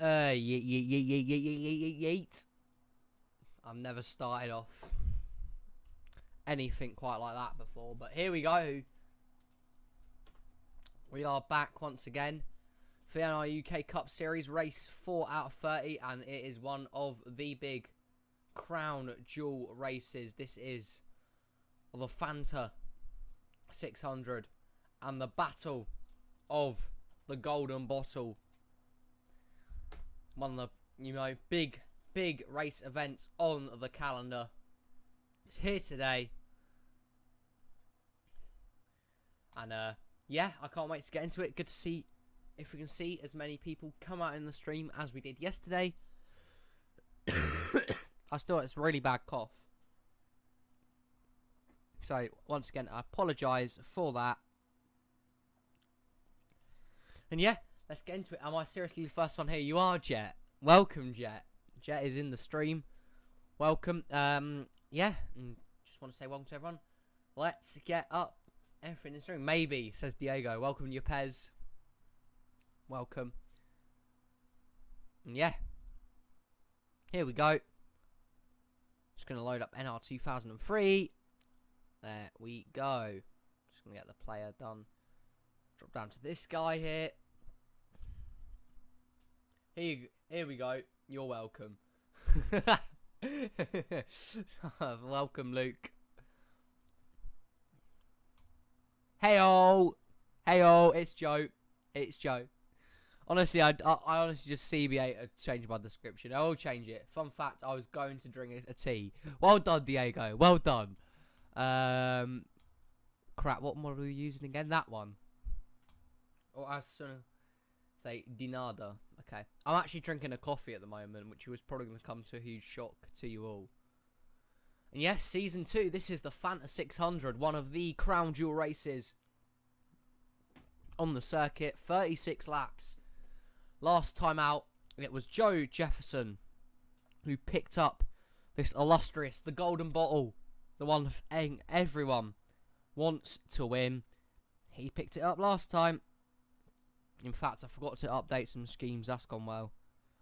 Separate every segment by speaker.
Speaker 1: Yeet. I've never started off anything quite like that before, but here we go. We are back once again for the NRUK Cup Series, race 4 out of 30, and it is one of the big crown jewel races. This is the Fanta 600 and the battle of the golden bottle. One of the, big race events on the calendar. It's here today. And, yeah, I can't wait to get into it. Good to see if we can see as many people come out in the stream as we did yesterday. I still have this really bad cough. So, once again, I apologise for that. And yeah, let's get into it. Am I seriously the first one here? You are, Jet. Welcome, Jet. Jet is in the stream. Welcome. Yeah, and just want to say welcome to everyone. Let's get up everything in the stream. Maybe, says Diego. Welcome, Yepez. Welcome. And yeah. Here we go. Just going to load up NR 2003. There we go. Just going to get the player done. Drop down to this guy here. Here we go. You're welcome. Welcome, Luke. Heyo, heyo. It's Joe. It's Joe. Honestly, I honestly just CBA to change my description. I will change it. Fun fact: I was going to drink a tea. Well done, Diego. Well done. Crap. What model are we using again? That one. Or I was gonna say Dinada. Okay. I'm actually drinking a coffee at the moment, which was probably going to come to a huge shock to you all. And yes, Season 2, this is the Fanta 600, one of the crown jewel races on the circuit. 36 laps. Last time out, it was Joe Jefferson who picked up this illustrious, the golden bottle, the one everyone wants to win. He picked it up last time. In fact, I forgot to update some schemes. That's gone well.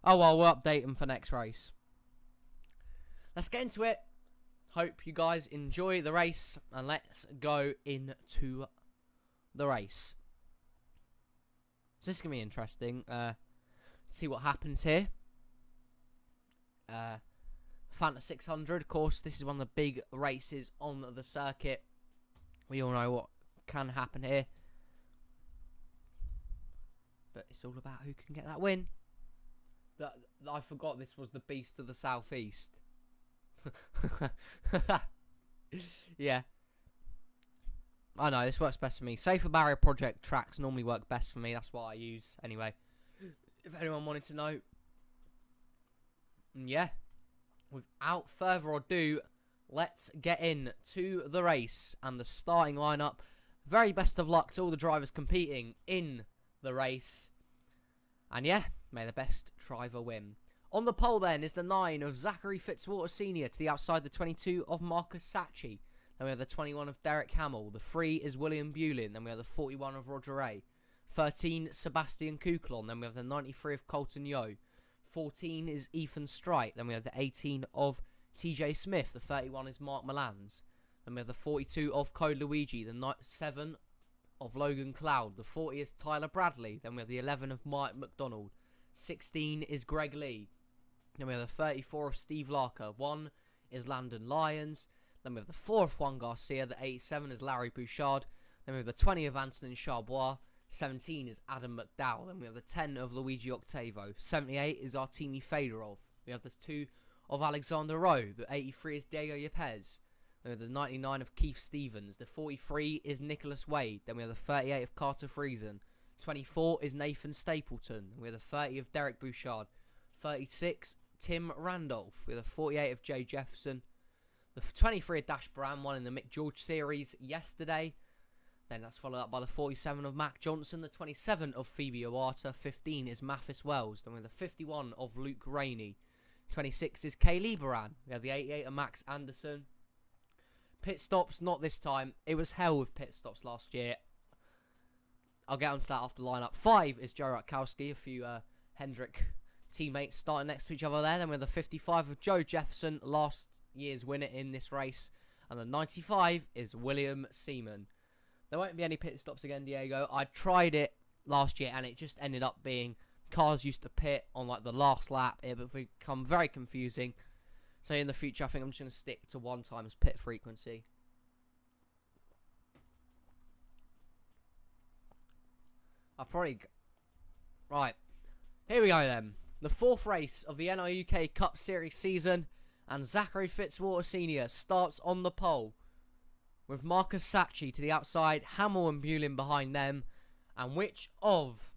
Speaker 1: Oh, well, we'll update them for next race. Let's get into it. Hope you guys enjoy the race. And let's go into the race. So this is going to be interesting. See what happens here. Fanta 600, of course. This is one of the big races on the circuit. We all know what can happen here. But it's all about who can get that win. I forgot this was the Beast of the Southeast. Yeah. I know, this works best for me. Safer Barrier Project tracks normally work best for me. That's what I use. Anyway, if anyone wanted to know. And yeah. Without further ado, let's get into the race and the starting lineup. Very best of luck to all the drivers competing in the race. And yeah, may the best driver win. On the pole then is the 9 of Zachary Fitzwater Sr. to the outside, the 22 of Marcus Sachi. Then we have the 21 of Derek Hamill. The 3 is William Bulin. Then we have the 41 of Roger Ray. 13, Sebastian Kuklon. Then we have the 93 of Colton Yo. 14 is Ethan Strite. Then we have the 18 of TJ Smith. The 31 is Mark Malans. Then we have the 42 of Code Luigi. The 7 of Logan Cloud. The 40 is Tyler Bradley. Then we have the 11 of Mike McDonald. 16 is Greg Lee. Then we have the 34 of Steve Larker. 1 is Landon Lyons. Then we have the 4 of Juan Garcia. The 87 is Larry Bouchard. Then we have the 20 of Antonin Charbois. 17 is Adam McDowell. Then we have the 10 of Luigi Octavo. 78 is Artemi Fedorov. We have the 2 of Alexander Rowe. The 83 is Diego Yepez. Then we have the 99 of Keith Stevens. The 43 is Nicholas Wade. Then we have the 38 of Carter Friesen. 24 is Nathan Stapleton. We have the 30 of Derek Bouchard. 36, Tim Randolph. We have the 48 of Jay Jefferson. The 23 of Dash Brown, won in the Mick George series yesterday. Then that's followed up by the 47 of Mac Johnson. The 27 of Phoebe Owata. 15 is Mathis Wells. Then we have the 51 of Luke Rainey. 26 is Kay Lieberan. We have the 88 of Max Anderson. Pit stops, not this time. It was hell with pit stops last year. I'll get onto that after the lineup. 5 is Joe Rutkowski. A few Hendrick teammates starting next to each other there. Then we have the 55 of Joe Jefferson, last year's winner in this race. And the 95 is William Seaman. There won't be any pit stops again, Diego. I tried it last year and it just ended up being cars used to pit on like the last lap. It would become very confusing. So in the future, I think I'm just going to stick to 1 times pit frequency. I've probably... Right. Here we go then. The 4th race of the NRUK Cup Series season. And Zachary Fitzwater Sr. starts on the pole. With Marcus Sacchi to the outside. Hamill and Bulin behind them. And which of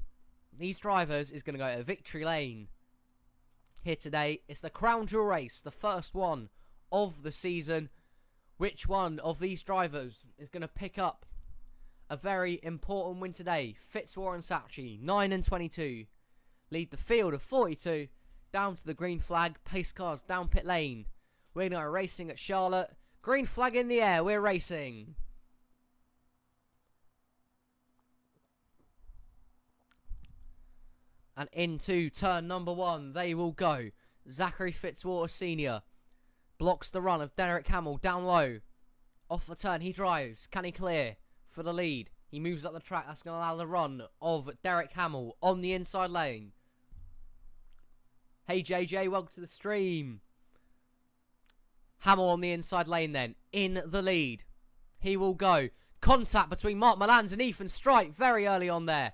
Speaker 1: these drivers is going to go to victory lane here today? It's the Crown Jewel race. The first one of the season. Which one of these drivers is going to pick up a very important win today? Fitzwater and Sacchi, 9 and 22. Lead the field of 42. Down to the green flag. Pace cars down pit lane. We're now racing at Charlotte. Green flag in the air. We're racing. And into turn number 1. They will go. Zachary Fitzwater Sr. blocks the run of Derek Hamill down low. Off the turn. He drives. Can he clear for the lead? He moves up the track. That's going to allow the run of Derek Hamill on the inside lane. Hey JJ, welcome to the stream. Hamill on the inside lane then, in the lead. He will go. Contact between Mark Milans and Ethan Strike very early on there.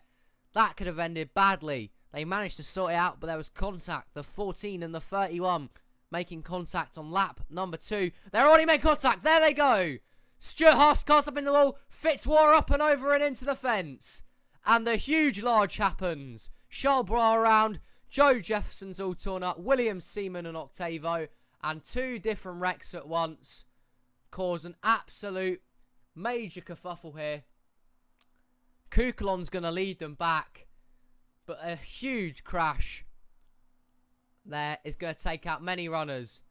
Speaker 1: That could have ended badly. They managed to sort it out, but there was contact. The 14 and the 31 making contact on lap number 2. They're already made contact. There they go. Stuart Haas cars up in the wall. Fitzwater up and over and into the fence. And the huge large happens. Charles Bras around. Joe Jefferson's all torn up. William Seaman and Octavo. And 2 different wrecks at once. Cause an absolute major kerfuffle here. Kukulon's going to lead them back. But a huge crash there is going to take out many runners.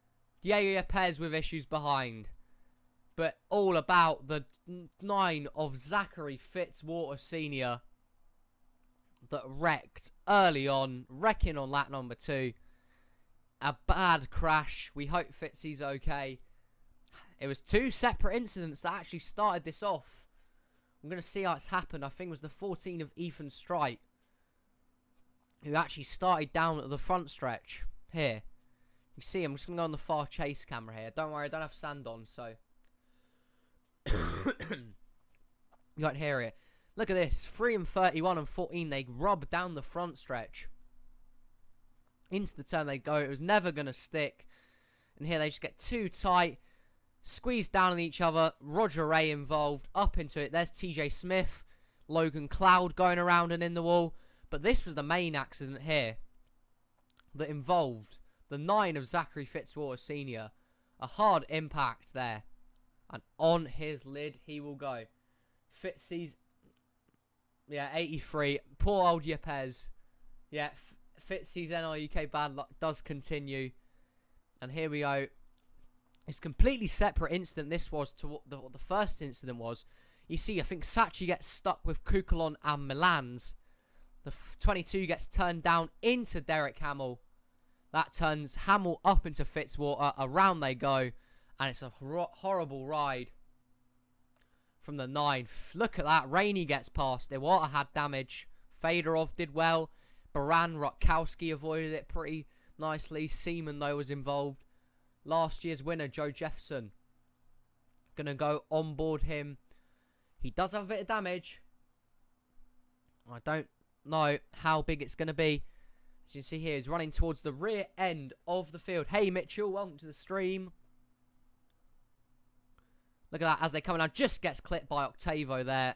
Speaker 1: Diego Yepes with issues behind. But all about the 9 of Zachary Fitzwater Sr. that wrecked early on, wrecking on lap number 2. A bad crash. We hope Fitzy's okay. It was 2 separate incidents that actually started this off. I'm going to see how it's happened. I think it was the 14 of Ethan Strike who actually started down at the front stretch here. You see, I'm just going to go on the far chase camera here. Don't worry, I don't have sand on, so you can't hear it. Look at this. 3 and 31 and 14. They rub down the front stretch. Into the turn they go. It was never going to stick. And here they just get too tight. Squeeze down on each other. Roger Ray involved. Up into it. There's TJ Smith. Logan Cloud going around and in the wall. But this was the main accident here that involved the 9 of Zachary Fitzwater Sr. A hard impact there. And on his lid he will go. Fitzy's... Yeah, 83. Poor old Yepes. Yeah, Fitzy's NRUK bad luck does continue. And here we go. It's a completely separate incident this was to what the first incident was. You see, I think Sacchi gets stuck with Kukulon and Milans. The 22 gets turned down into Derek Hamill. That turns Hamill up into Fitzwater. Around they go. And it's a horrible ride from the 9. Look at that. Rainey gets past. Iwata had damage. Fedorov did well. Baran Rutkowski avoided it pretty nicely. Seaman, though, was involved. Last year's winner, Joe Jefferson. Going to go on board him. He does have a bit of damage. I don't know how big it's going to be. As you can see here, he's running towards the rear end of the field. Hey, Mitchell, welcome to the stream. Look at that, as they come out, just gets clipped by Octavo there.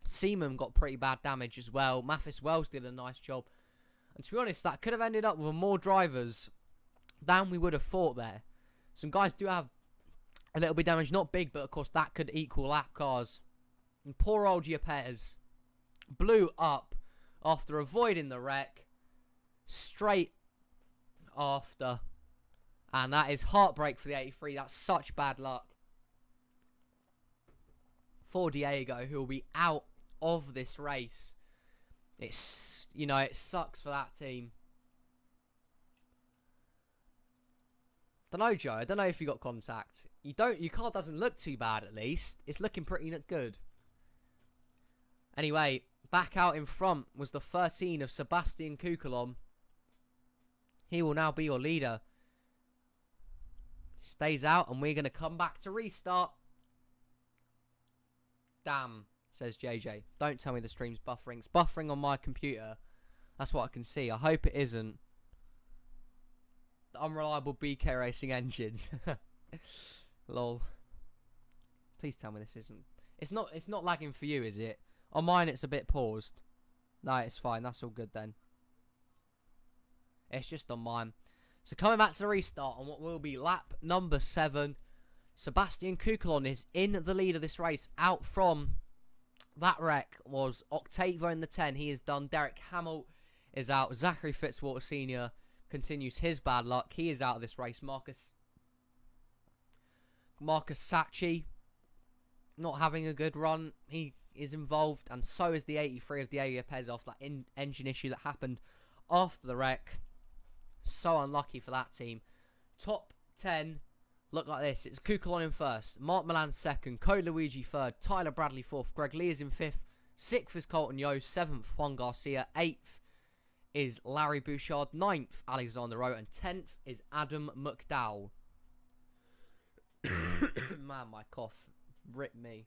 Speaker 1: Seaman got pretty bad damage as well. Mathis Wells did a nice job. And to be honest, that could have ended up with more drivers than we would have thought there. Some guys do have a little bit of damage, not big, but of course that could equal lap cars. And poor old Yepes blew up after avoiding the wreck straight after. And that is heartbreak for the 83. That's such bad luck for Diego, who will be out of this race. It's, you know, it sucks for that team. Don't know, Joe. I don't know if you got contact. Your car doesn't look too bad, at least. It's looking pretty good. Anyway, back out in front was the 13 of Sebastian Kukulon. He will now be your leader. Stays out, and we're going to come back to restart. Damn, says JJ. Don't tell me the stream's buffering. It's buffering on my computer. That's what I can see. I hope it isn't. The unreliable BK Racing engines. Lol. Please tell me this isn't. It's not lagging for you, is it? On mine, it's a bit paused. No, it's fine. That's all good then. It's just on mine. So coming back to the restart on what will be lap number 7. Sebastian Kukulon is in the lead of this race. Out from that wreck was Octavo in the 10. He is done. Derek Hamill is out. Zachary Fitzwater Sr. continues his bad luck. He is out of this race. Marcus Sacchi not having a good run. He is involved, and so is the 83 of Diego Pez off that engine issue that happened after the wreck. So unlucky for that team. Top 10 look like this. It's Kukulon in first, Mark Milan second, Code Luigi third, Tyler Bradley fourth, Greg Lee is in fifth, sixth is Colton Yo, seventh Juan Garcia, eighth is Larry Bouchard, ninth Alexander Rowe, and 10th is Adam McDowell. Man, my cough ripped me.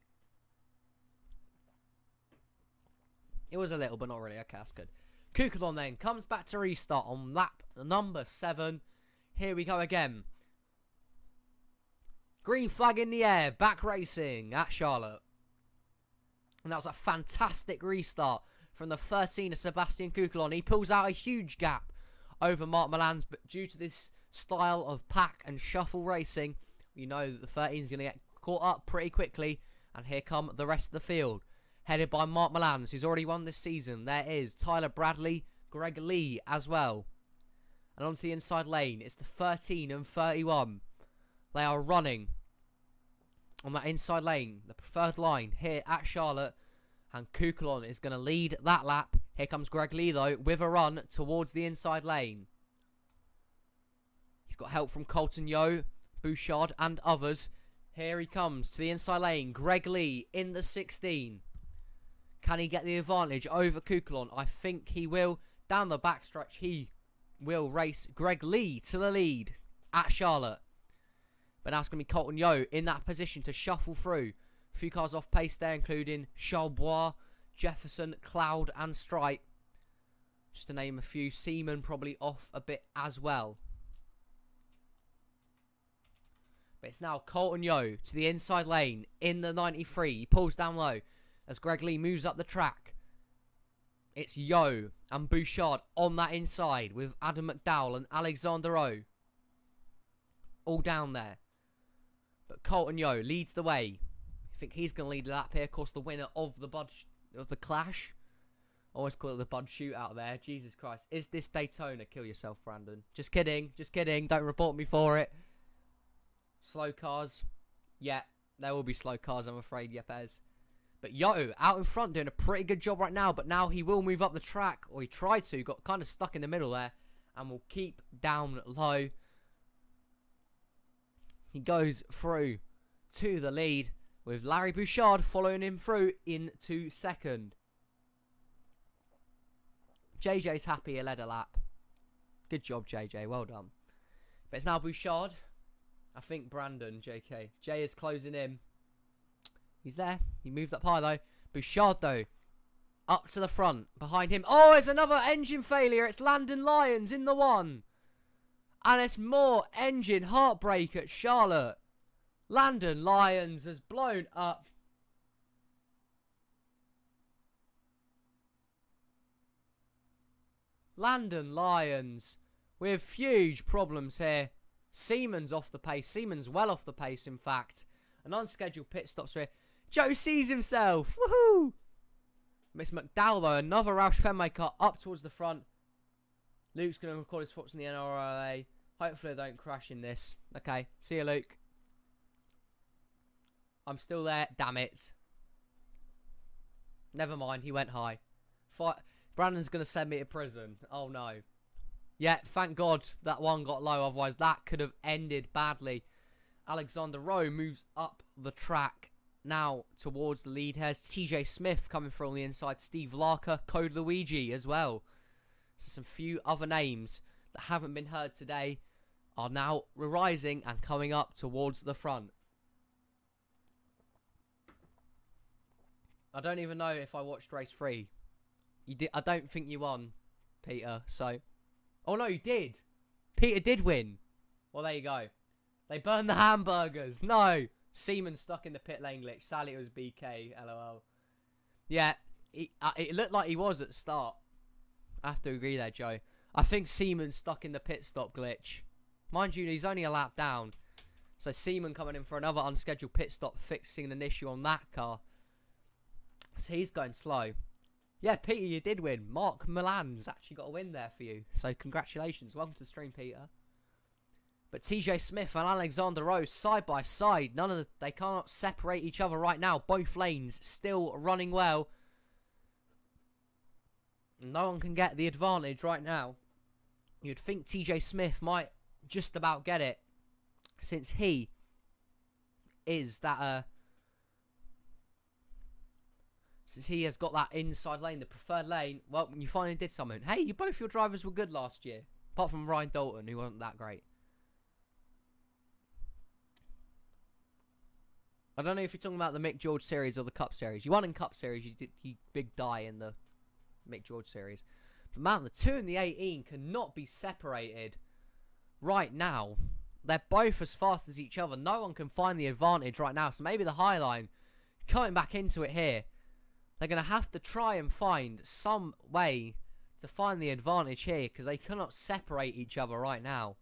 Speaker 1: It was a little, but not really. Okay, that's good. Kukulon then comes back to restart on lap number 7. Here we go again. Green flag in the air. Back racing at Charlotte. And that was a fantastic restart from the 13 of Sebastian Kukulon. He pulls out a huge gap over Mark Milan's, but due to this style of pack and shuffle racing, you know that the 13 is going to get caught up pretty quickly. And here come the rest of the field, headed by Mark Milans, who's already won this season. There is Tyler Bradley, Greg Lee as well. And onto the inside lane, it's the 13 and 31. They are running on that inside lane, the preferred line here at Charlotte. And Kukulon is going to lead that lap. Here comes Greg Lee, though, with a run towards the inside lane. He's got help from Colton Yo, Bouchard, and others. Here he comes to the inside lane. Greg Lee in the 16. Can he get the advantage over Kukulon? I think he will. Down the backstretch, he will race Greg Lee to the lead at Charlotte. But now it's going to be Colton Yo in that position to shuffle through. A few cars off pace there, including Charles, Jefferson, Cloud, and Stripe. Just to name a few. Seaman probably off a bit as well. But it's now Colton Yo to the inside lane in the 93. He pulls down low as Greg Lee moves up the track. It's Yo and Bouchard on that inside with Adam McDowell and Alexander Rowe all down there. But Colton Yo leads the way. I think he's going to lead the lap here. Of course, the winner of the clash. I always call it the Bud shootout there. Jesus Christ. Is this Daytona? Kill yourself, Brandon. Just kidding. Just kidding. Don't report me for it. Slow cars. Yeah, there will be slow cars, I'm afraid. Yepes. But Yo, out in front, doing a pretty good job right now. But now he will move up the track. Or he tried to. Got kind of stuck in the middle there. And will keep down low. He goes through to the lead, with Larry Bouchard following him through into second. JJ's happy he led a lap. Good job, JJ. Well done. But it's now Bouchard. I think Brandon, JK. Jay is closing in. He's there. He moved up high, though. Bouchard, though, up to the front. Behind him. Oh, it's another engine failure. It's Landon Lyons in the 1. And it's more engine heartbreak at Charlotte. Landon Lyons has blown up. Landon Lyons with huge problems here. Siemens off the pace. Siemens well off the pace, in fact. An unscheduled pit stops here. Joe sees himself. Woohoo! Miss McDowell, though, another Roush Fenway car up towards the front. Luke's going to record his thoughts in the NRUK. Hopefully I don't crash in this. Okay, see you, Luke. I'm still there. Damn it. Never mind, he went high. Brandon's going to send me to prison. Oh, no. Yeah, thank God that one got low. Otherwise, that could have ended badly. Alexander Rowe moves up the track now towards the lead. Here's TJ Smith coming from the inside. Steve Larker, Code Luigi as well. So some few other names that haven't been heard today are now rising and coming up towards the front. I don't even know if I watched race 3. You did. I don't think you won, Peter. So, oh no, you did. Peter did win. Well, there you go. They burned the hamburgers. No, Seaman stuck in the pit lane glitch. Sadly, it was BK. LOL. Yeah, it looked like he was at the start. I have to agree there, Joe. I think Seaman stuck in the pit stop glitch. Mind you, he's only a lap down. So Seaman coming in for another unscheduled pit stop, fixing an issue on that car. So he's going slow. Yeah, Peter, you did win. Mark Milan's actually got a win there for you. So congratulations. Welcome to the stream, Peter. But TJ Smith and Alexander Rose side by side. They cannot separate each other right now. Both lanes still running well. No one can get the advantage right now. You'd think TJ Smith might just about get it, since he is that since he has got that inside lane, the preferred lane. Well, you finally did something. Hey, both your drivers were good last year, apart from Ryan Dalton, who wasn't that great. I don't know if you're talking about the Mick George series or the Cup series. You won in Cup series, you big die in the Mick George series. But man, the 2 and the 18 cannot be separated right now. They're both as fast as each other. No one can find the advantage right now. So maybe the high line coming back into it here. They're going to have to try and find some way to find the advantage here, because they cannot separate each other right now.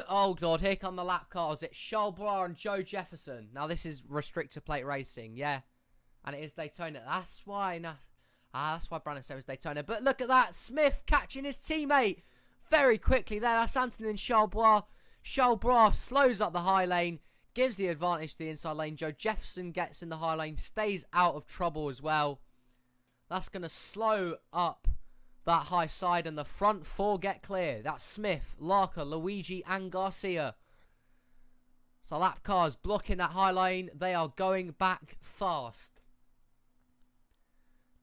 Speaker 1: Oh God, here come the lap cars. It's Charles Bois and Joe Jefferson. Now this is restrictor plate racing, yeah, and it is Daytona. That's why. That's why Brandon said it was Daytona. But look at that, Smith catching his teammate very quickly there. That's Anthony and Charles Bois. Charles Bois slows up the high lane, gives the advantage to the inside lane. Joe Jefferson gets in the high lane, stays out of trouble as well. That's going to slow up that high side, and the front 4 get clear. That's Smith, Larker, Luigi and Garcia. So lap cars blocking that high lane. They are going back fast.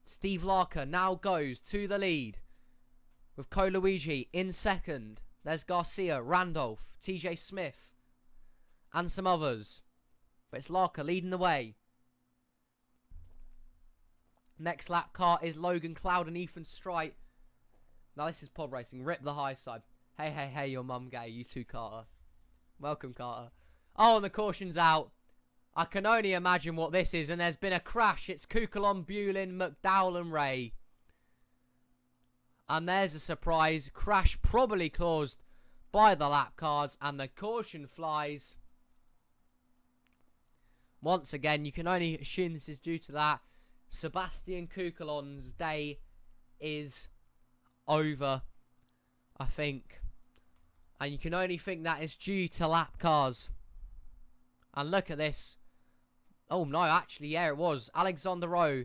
Speaker 1: Steve Larker now goes to the lead with Luigi in second. There's Garcia, Randolph, TJ Smith and some others. But it's Larker leading the way. Next lap car is Logan Cloud and Ethan Strite. Now this is pod racing. Rip the high side. Hey, your mum gay. You too, Carter. Welcome, Carter. Oh, and the caution's out. I can only imagine what this is. And there's been a crash. It's Kukulon, Bulin, McDowell and Ray. And there's a surprise. Crash probably caused by the lap cars. And the caution flies. Once again, you can only assume this is due to that. Sebastian Kukulon's day is over, I think. And you can only think that is due to lap cars. And look at this. Oh no, actually, yeah, it was. Alexander Rowe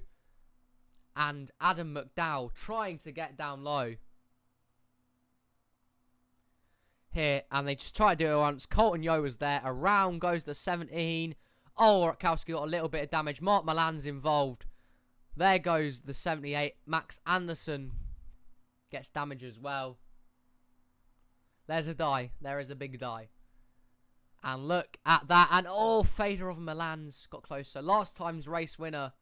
Speaker 1: and Adam McDowell trying to get down low here, and they just try to do it once. Colton Yo was there. Around goes the 17. Oh, Rutkowski got a little bit of damage. Mark Milan's involved. There goes the 78. Max Anderson gets damage as well. There's a die. There is a big die. And look at that. And oh, Fader of Milan's got closer. Last time's race winner.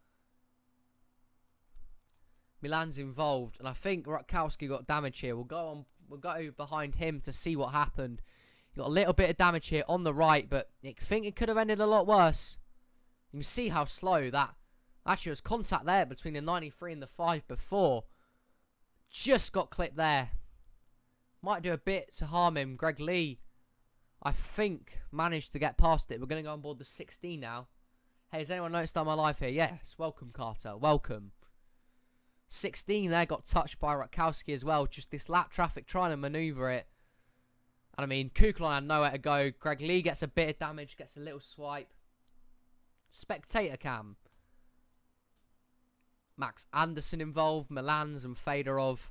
Speaker 1: Milan's involved. And I think Rutkowski got damage here. We'll go behind him to see what happened. He got a little bit of damage here on the right, but I think it could have ended a lot worse. You can see how slow that actually was. Contact there between the 93 and the 5 before. Just got clipped there. Might do a bit to harm him. Greg Lee, I think, managed to get past it. We're going to go on board the 16 now. Hey, has anyone noticed I'm alive here? Yes. Welcome, Carter. Welcome. 16 there got touched by Rutkowski as well. Just this lap traffic trying to manoeuvre it. And I mean, Kukulon had nowhere to go. Greg Lee gets a bit of damage, gets a little swipe. Spectator cam. Max Anderson involved. Milan's and Fedorov.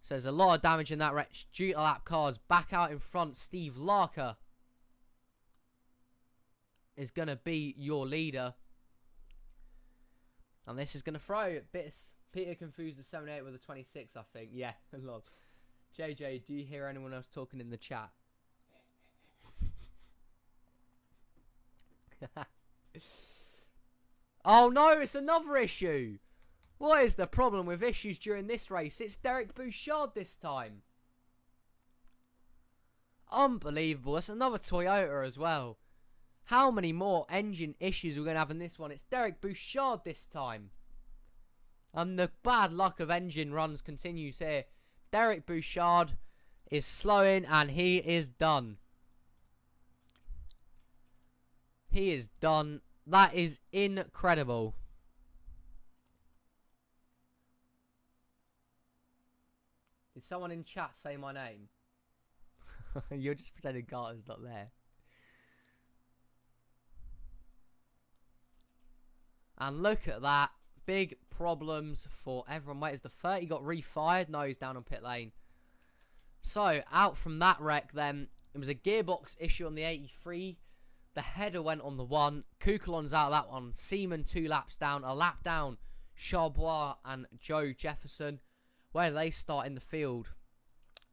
Speaker 1: So there's a lot of damage in that wreck due to lap cars. Back out in front, Steve Larker is going to be your leader. And this is going to throw bits. Peter confused the 78 with the 26, I think. Yeah, lol. JJ, do you hear anyone else talking in the chat? Oh no, it's another issue. What is the problem with issues during this race? It's Derek Bouchard this time. Unbelievable. It's another Toyota as well. How many more engine issues we're going to have in this one? It's Derek Bouchard this time. And the bad luck of engine runs continues here. Derek Bouchard is slowing and he is done. He is done. That is incredible. Did someone in chat say my name? You're just pretending Carter's not there. And look at that. Big problems for everyone. Wait, is the 30 got refired? No, he's down on pit lane. So, out from that wreck then, it was a gearbox issue on the 83. The header went on the 1. Kukulon's out of that one. Seaman 2 laps down. A lap down, Charbois and Joe Jefferson. Where they start in the field.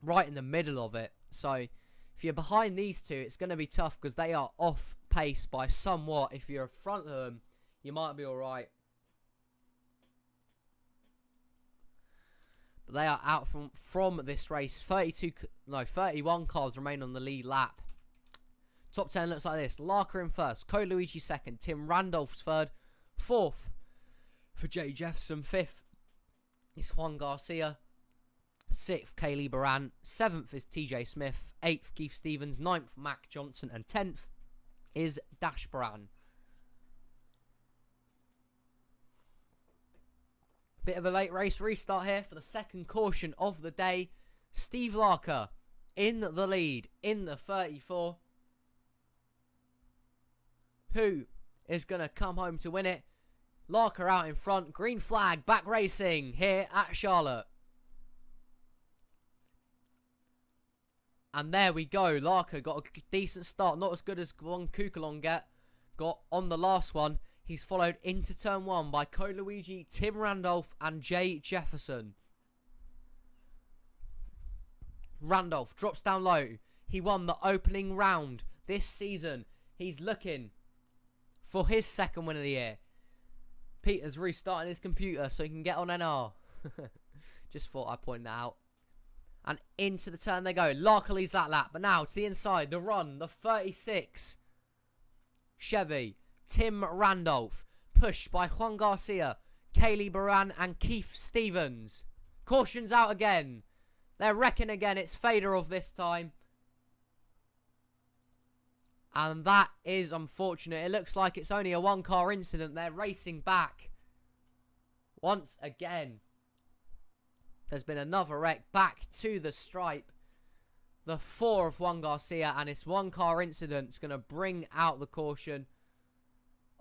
Speaker 1: Right in the middle of it. So, if you're behind these two, it's going to be tough because they are off pace by somewhat. If you're in front of them, you might be alright. But they are out from this race. 31 cars remain on the lead lap. Top 10 looks like this. Larker in first. Co Luigi second. Tim Randolph's third. Fourth for Jay Jefferson. Fifth is Juan Garcia. 6th, Kaylee Baran. 7th is TJ Smith. 8th, Keith Stevens. 9th, Mac Johnson. And 10th is Dash Baran. Bit of a late race restart here for the second caution of the day. Steve Larker in the lead in the 34. Who is going to come home to win it? Larker out in front. Green flag. Back racing here at Charlotte. And there we go. Larker got a decent start. Not as good as one Kukulon got on the last one. He's followed into turn 1 by Co Luigi, Tim Randolph and Jay Jefferson. Randolph drops down low. He won the opening round this season. He's looking for his second win of the year. Peter's restarting his computer so he can get on NR. Just thought I'd point that out. And into the turn they go. Larker leads that lap. But now to the inside. The run. The 36. Chevy. Tim Randolph. Pushed by Juan Garcia. Kaylee Baran and Keith Stevens. Caution's out again. They're wrecking again. It's Fedorov this time. And that is unfortunate. It looks like it's only a one-car incident. They're racing back. Once again. There's been another wreck back to the stripe. The 4 of Juan Garcia. And this one-car incident is going to bring out the caution.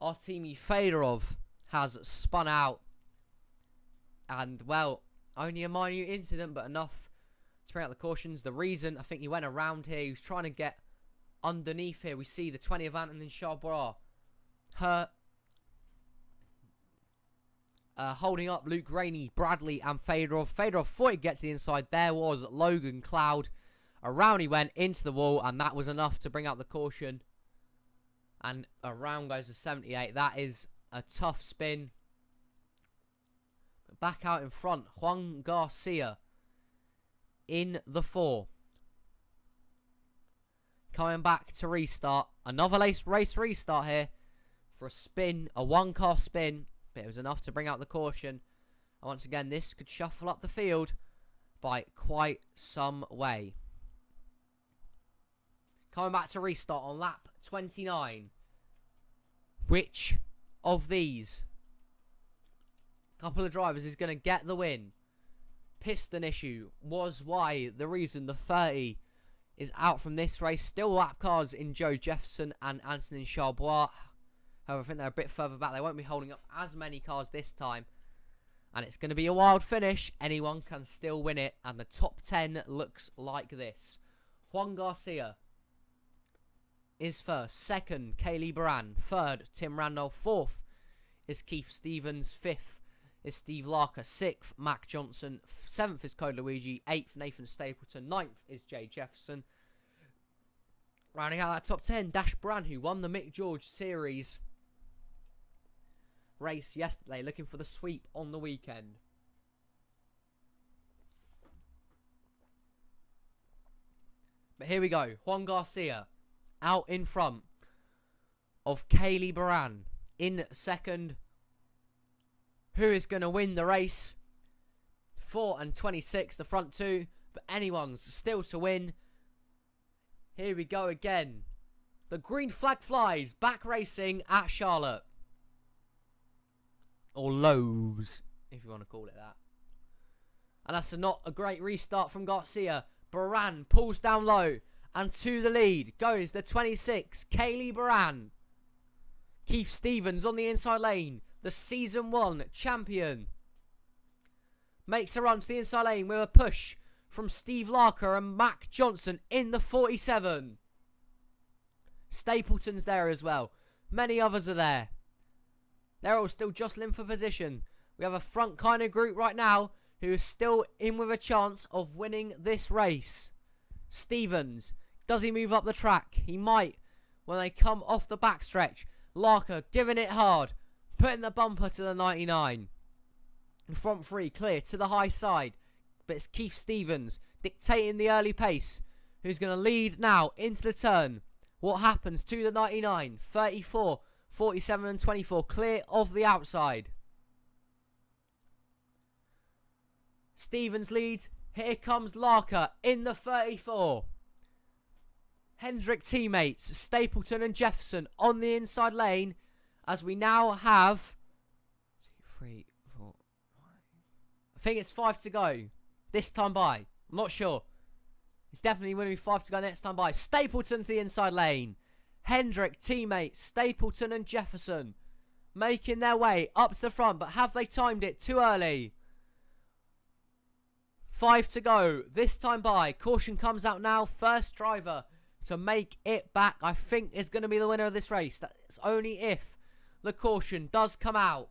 Speaker 1: Artemi Fedorov has spun out. And, well, only a minute incident, but enough to bring out the cautions. The reason, I think he went around here. He was trying to get underneath here. We see the 20 of Antonin Charbois. Holding up Luke Rainey, Bradley and Fedorov. Fedorov thought he'd get to the inside. There was Logan Cloud. Around he went into the wall, and that was enough to bring out the caution. And around goes to 78. That is a tough spin. Back out in front, Juan Garcia in the 4. Coming back to restart. Another race restart here for a spin, a one-car spin. But it was enough to bring out the caution. And once again, this could shuffle up the field by quite some way. Coming back to restart on lap 29. Which of these couple of drivers is going to get the win? Piston issue was why the reason the 30 is out from this race. Still lap cars in Joe Jefferson and Antonin Charbois. However, I think they're a bit further back. They won't be holding up as many cars this time. And it's going to be a wild finish. Anyone can still win it. And the top 10 looks like this. Juan Garcia is first. Second, Kaylee Baran. Third, Tim Randolph. Fourth is Keith Stevens. Fifth is Steve Larker. Sixth, Mac Johnson. Seventh is Code Luigi. Eighth, Nathan Stapleton. Ninth is Jay Jefferson. Rounding out that top 10, Dash Bran, who won the Mick George Series race yesterday, looking for the sweep on the weekend. But here we go. Juan Garcia out in front of Kaylee Baran. In second, who is going to win the race? 4 and 26, the front two, but anyone's still to win. Here we go again. The green flag flies, back racing at Charlotte. Or Lowe's, if you want to call it that. And that's not a great restart from Garcia. Baran pulls down low. And to the lead goes the 26, Kaylee Baran. Keith Stevens on the inside lane. The Season 1 champion. Makes a run to the inside lane with a push from Steve Larker and Mac Johnson in the 47. Stapleton's there as well. Many others are there. They're all still jostling for position. We have a front kind of group right now who is still in with a chance of winning this race. Stevens, does he move up the track? He might when they come off the backstretch. Larker giving it hard, putting the bumper to the 99. The front three clear to the high side. But it's Keith Stevens dictating the early pace, who's going to lead now into the turn. What happens to the 99? 34, 47 and 24 clear of the outside. Stevens leads. Here comes Larker in the 34. Hendrick teammates Stapleton and Jefferson on the inside lane as we now have 3, 4, 5. I think it's 5 to go this time by. I'm not sure. It's definitely going to be 5 to go next time by. Stapleton to the inside lane. Hendrick teammates Stapleton and Jefferson making their way up to the front, but have they timed it too early? 5 to go this time by. Caution comes out now. First driver to make it back, I think, is going to be the winner of this race. That's only if the caution does come out.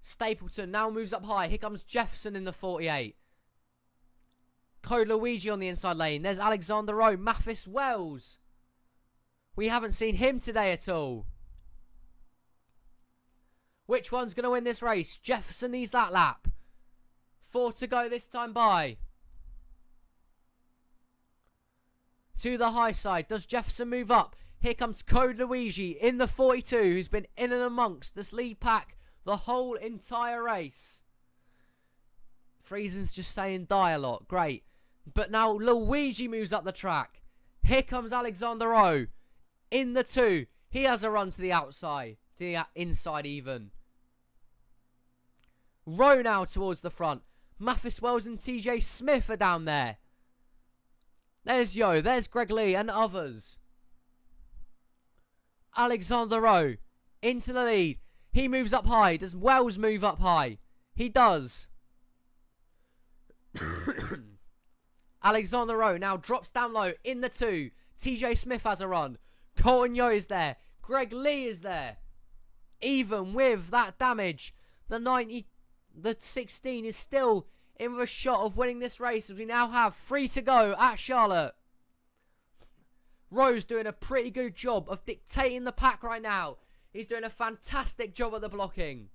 Speaker 1: Stapleton now moves up high. Here comes Jefferson in the 48. Code Luigi on the inside lane. There's Alexander Rowe. Mathis Wells. We haven't seen him today at all. Which one's going to win this race? Jefferson needs that lap. 4 to go this time by. To the high side. Does Jefferson move up? Here comes Code Luigi in the 42, who's been in and amongst this lead pack the whole entire race. Friesen's just saying die a lot. Great. But now Luigi moves up the track. Here comes Alexander Rowe in the 2. He has a run to the outside. To the inside even. Rowe now towards the front. Mathis Wells and TJ Smith are down there. There's Yo. There's Greg Lee and others. Alexander Rowe into the lead. He moves up high. Does Wells move up high? He does. Alexander Rowe now drops down low in the 2. TJ Smith has a run. Colton Yo is there. Greg Lee is there. Even with that damage, the 16 is still in with a shot of winning this race, as we now have 3 to go at Charlotte. Rowe's doing a pretty good job of dictating the pack right now. He's doing a fantastic job of the blocking.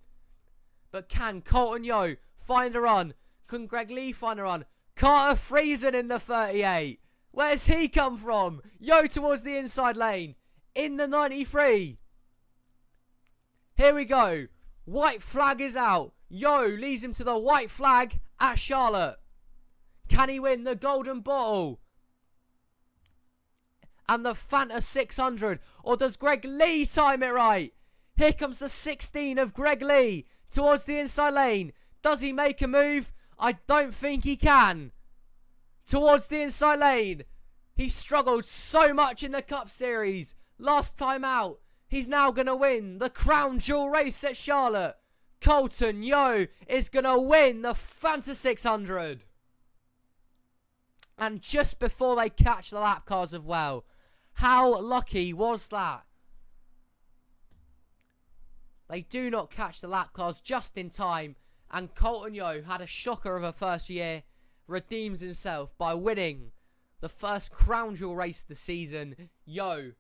Speaker 1: But can Colton Yo find a run? Can Greg Lee find a run? Carter Friesen in the 38. Where's he come from? Yo towards the inside lane. In the 93. Here we go. White flag is out. Yo leads him to the white flag at Charlotte. Can he win the golden bottle? And the Fanta 600. Or does Greg Lee time it right? Here comes the 16 of Greg Lee towards the inside lane. Does he make a move? I don't think he can. Towards the inside lane. He struggled so much in the Cup Series. Last time out, He's now going to win the crown jewel race at Charlotte. Colton Yo is going to win the Fanta 600. And just before they catch the lap cars as well. How lucky was that? They do not catch the lap cars just in time. And Colton Yo had a shocker of a first year. Redeems himself by winning the first crown jewel race of the season. Yo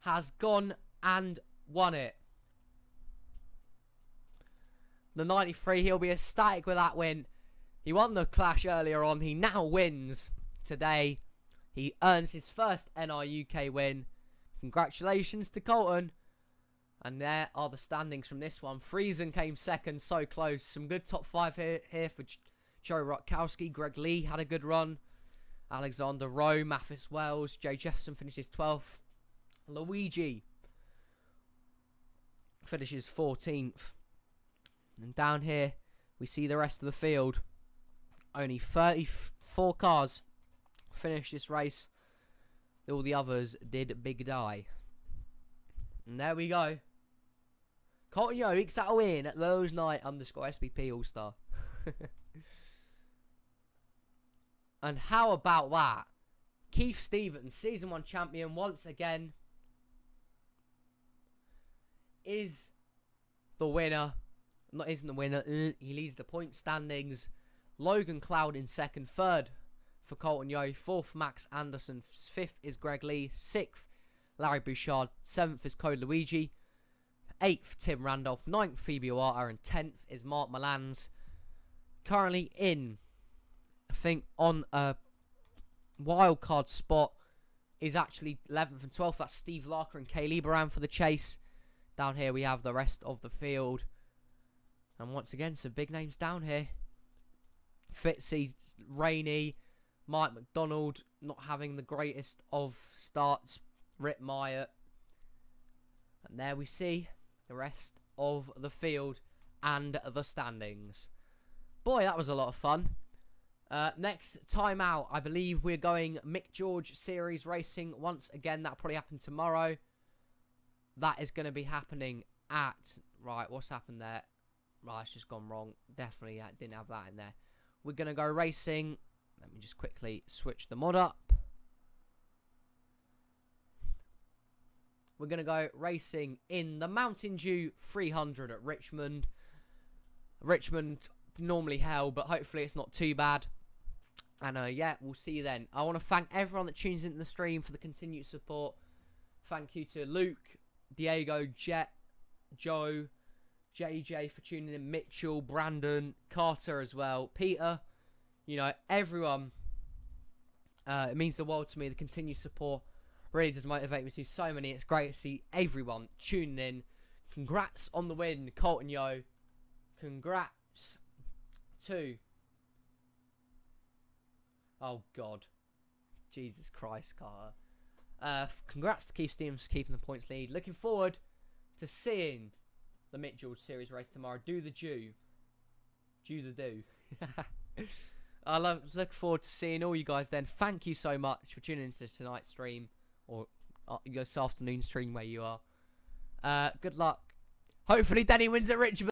Speaker 1: has gone and won it. The 93, he'll be ecstatic with that win. He won the Clash earlier on. He now wins today. He earns his first NRUK win. Congratulations to Colton. And there are the standings from this one. Friesen came second, so close. Some good top 5 here for Joe Rutkowski. Greg Lee had a good run. Alexander Rowe, Mathis Wells. Jay Jefferson finishes 12th. Luigi finishes 14th. And down here, we see the rest of the field. Only 34 cars finished this race. All the others did big die. And there we go. Colton Yo ekes out a win at Lowe's Night _SPP All-Star. And how about that? Keith Stevens, Season 1 champion once again, is the winner. Isn't the winner. He leads the point standings. Logan Cloud in second. Third for Colton Yo. Fourth, Max Anderson. Fifth is Greg Lee. Sixth, Larry Bouchard. Seventh is Code Luigi. Eighth, Tim Randolph. Ninth, Phoebe Oata. And 10th is Mark Malans. Currently in, I think, on a wildcard spot is actually 11th and 12th. That's Steve Larker and Kay Lieberand for the chase. Down here we have the rest of the field. And once again, some big names down here. Fitzy, Rainey, Mike McDonald not having the greatest of starts. Rip Myatt. And there we see the rest of the field and the standings. Boy, that was a lot of fun. Next time out, I believe we're going Mick George Series Racing once again. That'll probably happen tomorrow. That is going to be happening at... Right, what's happened there? Right, it's just gone wrong. Definitely didn't have that in there. We're going to go racing. Let me just quickly switch the mod up. We're going to go racing in the Mountain Dew 300 at Richmond. Richmond, normally hell, but hopefully it's not too bad. And yeah, we'll see you then. I want to thank everyone that tunes into the stream for the continued support. Thank you to Luke, Diego, Jet, Joe, JJ for tuning in, Mitchell, Brandon, Carter as well, Peter, you know, everyone. It means the world to me. The continued support really does motivate me to do so many. It's great to see everyone tuning in. Congrats on the win, Colton Yo. Congrats to... Oh, God. Jesus Christ, Carter. Congrats to Keith Stevens for keeping the points lead. Looking forward to seeing the Mick George Series race tomorrow. Do the Jew. Jew the do. I look forward to seeing all you guys then. Thank you so much for tuning into tonight's stream. Or this afternoon stream where you are. Good luck. Hopefully Danny wins at Richmond.